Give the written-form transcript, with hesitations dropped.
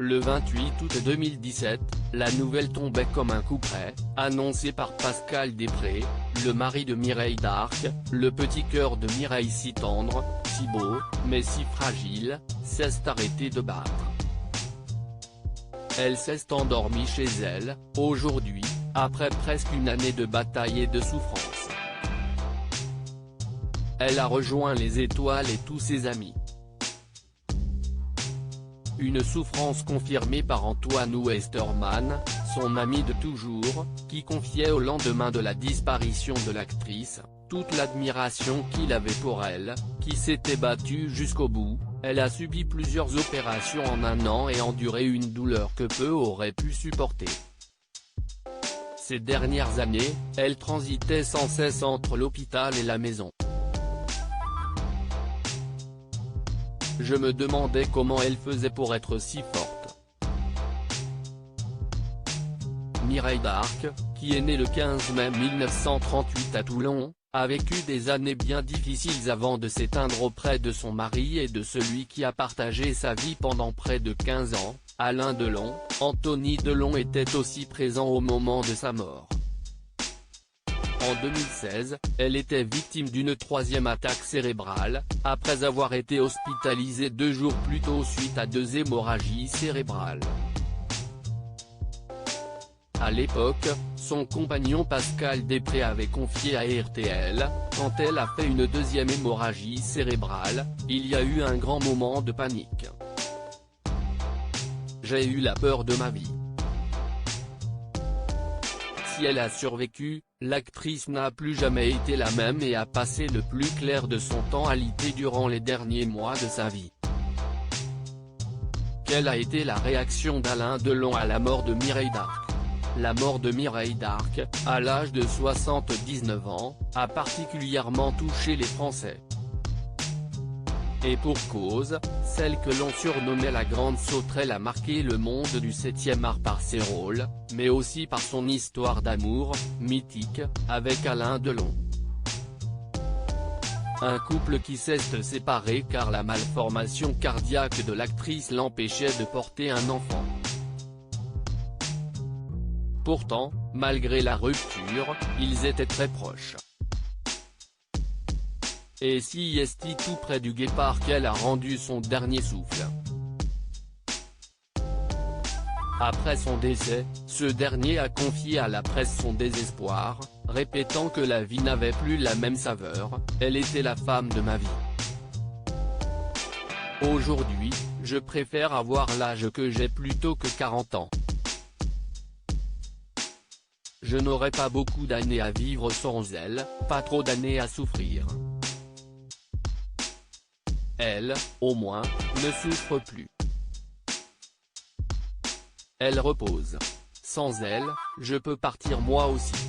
Le 28 août 2017, la nouvelle tombait comme un coup près, annoncée par Pascal Després, le mari de Mireille Darc. Le petit cœur de Mireille si tendre, si beau, mais si fragile, s'est arrêté de battre. Elle s'est endormie chez elle, aujourd'hui, après presque une année de bataille et de souffrance. Elle a rejoint les étoiles et tous ses amis. Une souffrance confirmée par Antoine Westerman, son ami de toujours, qui confiait au lendemain de la disparition de l'actrice, toute l'admiration qu'il avait pour elle, qui s'était battue jusqu'au bout. Elle a subi plusieurs opérations en un an et enduré une douleur que peu auraient pu supporter. Ces dernières années, elle transitait sans cesse entre l'hôpital et la maison. Je me demandais comment elle faisait pour être si forte. Mireille Darc, qui est née le 15 mai 1938 à Toulon, a vécu des années bien difficiles avant de s'éteindre auprès de son mari et de celui qui a partagé sa vie pendant près de 15 ans, Alain Delon. Anthony Delon était aussi présent au moment de sa mort. En 2016, elle était victime d'une troisième attaque cérébrale, après avoir été hospitalisée 2 jours plus tôt suite à 2 hémorragies cérébrales. À l'époque, son compagnon Pascal Després avait confié à RTL, quand elle a fait une 2e hémorragie cérébrale, il y a eu un grand moment de panique. J'ai eu la peur de ma vie. Si elle a survécu, l'actrice n'a plus jamais été la même et a passé le plus clair de son temps alité durant les derniers mois de sa vie. Quelle a été la réaction d'Alain Delon à la mort de Mireille Darc? La mort de Mireille Darc, à l'âge de 79 ans, a particulièrement touché les Français. Et pour cause, celle que l'on surnommait la Grande Sauterelle a marqué le monde du 7e art par ses rôles, mais aussi par son histoire d'amour, mythique, avec Alain Delon. Un couple qui s'est séparé car la malformation cardiaque de l'actrice l'empêchait de porter un enfant. Pourtant, malgré la rupture, ils étaient très proches. Et si est tout près du guépard qu'elle a rendu son dernier souffle. Après son décès, ce dernier a confié à la presse son désespoir, répétant que la vie n'avait plus la même saveur, elle était la femme de ma vie. Aujourd'hui, je préfère avoir l'âge que j'ai plutôt que 40 ans. Je n'aurai pas beaucoup d'années à vivre sans elle, pas trop d'années à souffrir. Elle, au moins, ne souffre plus. Elle repose. Sans elle, je peux partir moi aussi.